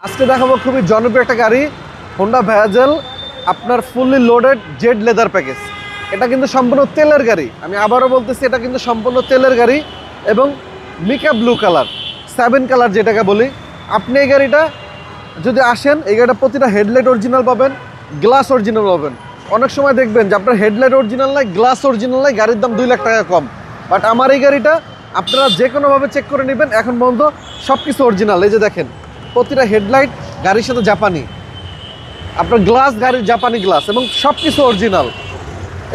আজকে দেখাবো খুবই জনপ্রিয় একটা গাড়ি, হোন্ডা ভ্যাজেল, আপনার fully loaded Z leather package. এটা কিন্তু সম্পূর্ণ তেলের গাড়ি, আমি আবারও বলতেছি এটা কিন্তু সম্পূর্ণ তেলের গাড়ি এবং মিকা ব্লু কালার, 7 কালার যেটাকে বলি। আপনি এই গাড়িটা যদি আসেন, এই গাড়িটা প্রতিটা হেডলাইট অরিজিনাল পাবেন, গ্লাস অরিজিনাল পাবেন। অনেক সময় দেখবেন যে আপনার হেডলাইট অরিজিনাল নাই, গ্লাস অরিজিনাল নাই, গাড়ির দাম 2 লাখ টাকা কম। বাট আমার এই গাড়িটা আপনারা যে কোনোভাবে চেক করে নেবেন, এখন পর্যন্ত সব কিছু অরিজিনাল। এই যে দেখেন, প্রতিটা হেডলাইট গাড়ির সাথে জাপানি, আপনার গ্লাস গাড়ির জাপানি গ্লাস, এবং সব কিছু অরিজিনাল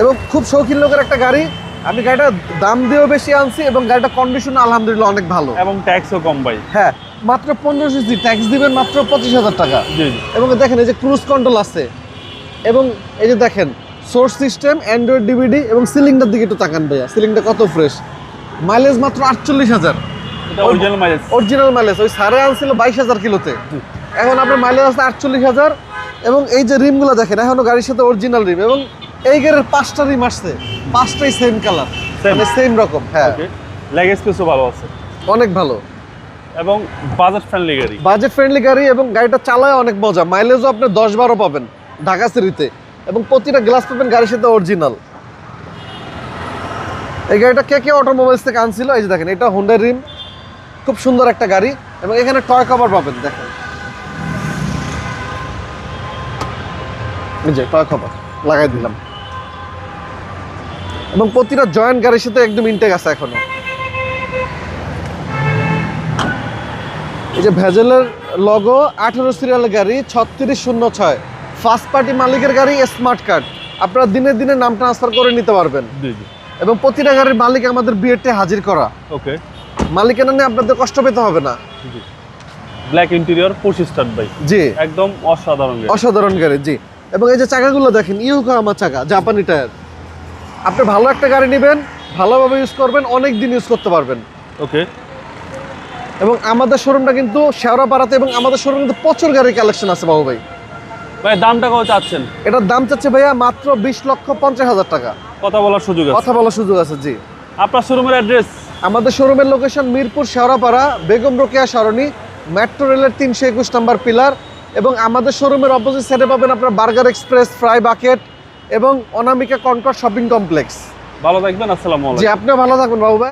এবং খুব শৌখিন লোকের একটা গাড়ি। আমি গাড়িটা দাম দিয়েও বেশি আনছি এবং গাড়িটা কন্ডিশন আলহামদুলিল্লাহ অনেক ভালো এবং ট্যাক্সও কম ভাই। হ্যাঁ, মাত্র 15 সিসি, ট্যাক্স দিবেন মাত্র 25,000 টাকা। জি জি। এবং দেখেন এই যে ক্রুজ কন্ট্রোল আছে, এবং এই যে দেখেন সোর্স সিস্টেম, অ্যান্ড্রয়েড ডিভিডি, এবং সিলিংটার দিকে একটু তাকান ভাইয়া, সিলিংটা কত ফ্রেশ। মাইলেজ মাত্র 48,000, এটা অরিজিনাল মাইলেজ। Original mileage. ওই সারে আনছিল 22,000 কিলোতে, এখন আপনার মাইলেজ আছে 48,000। এবং এই যে রিমগুলো দেখেন, এখনো গাড়ির সাথে অরিজিনাল রিম, এবং এই গাড়ির 5টা রিম আসছে, 5টাই সেম কালার, মানে সেম রকম। হ্যাঁ, লেগ স্পেসও ভালো আছে, অনেক ভালো এবং বাজেট ফ্রেন্ডলি গাড়ি। বাজেট ফ্রেন্ডলি গাড়ি, এবং গাড়িটা চালায় অনেক মজা। মাইলেজও আপনি 10-12 পাবেন ঢাকা সিটিতে, এবং প্রতিটা গ্লাস পাবেন গাড়ির সাথে অরিজিনাল। এই গাড়িটা কে অটোমোবাইলস থেকে আনছিল। এই যে দেখেন, এটা হোন্ডা রিম, খুব সুন্দর একটা গাড়ি, এবং এখানে টয় কভার পাবেন। দেখেন এই যে টয় কভার লাগাই দিলাম, এবং প্রতিটা জয়েন্ট গাড়ির সাথে একদম ইনটেক আছে এখনো। এই যে ভ্যাজেলের লগো, 18 সিরিয়ালের গাড়ি, 3606, ফার্স্ট পার্টি মালিকের গাড়ি, স্মার্ট কার্ড। আপনারা দিনে দিনে নাম ট্রান্সফার করে নিতে পারবেন। জি জি। এবং প্রতিটা গাড়ির মালিক আমাদের বিএডটি হাজির করা। ওকে। মালিকানা নিয়ে আপনাদের কষ্ট পেতে হবে না। জি। ব্ল্যাক ইন্টেরিয়র, পুশ স্টার্ট ভাই। জি, একদম অসাধারণ গাড়ি। অসাধারণ গাড়ি। জি, এবং এই যে চাকাগুলো দেখেন, ইয়োকোহামা চাকা, জাপানি টায়ার। আপনি ভালো একটা গাড়ি নেবেন, ভালোভাবে ইউজ করবেন, অনেক দিন ইউজ করতে পারবেন। ওকে। এবং আমাদের শোরুমটা কিন্তু শেওড়াপাড়াতে, এবং আমাদের শোরুমে কিন্তু প্রচুর গাড়ির কালেকশন আছে বাবু ভাই। ভাই দামটা কত চাচ্ছেন? এটার দাম চাচ্ছে ভাইয়া মাত্র 20,50,000 টাকা। কথা বলার সুযোগ আছে? কথা বলার সুযোগ আছে। জি, আপনার শোরুমের অ্যাড্রেস? আমাদের শোরুমের লোকেশন মিরপুর শেওড়াপাড়া, বেগম রোকেয়া সরণি, মেট্রো রেলের 321 নম্বর পিলার। এবং আমাদের শোরুমের অপোজিট সাইডে পাবেন আপনার বার্গার এক্সপ্রেস, ফ্রাই বাকেট, এবং অনামিকা কনকর্ড শপিং কমপ্লেক্স। ভালো থাকবেন। আসসালামু আলাইকুম। জি, আপনিও ভালো থাকবেন বাবু ভাই।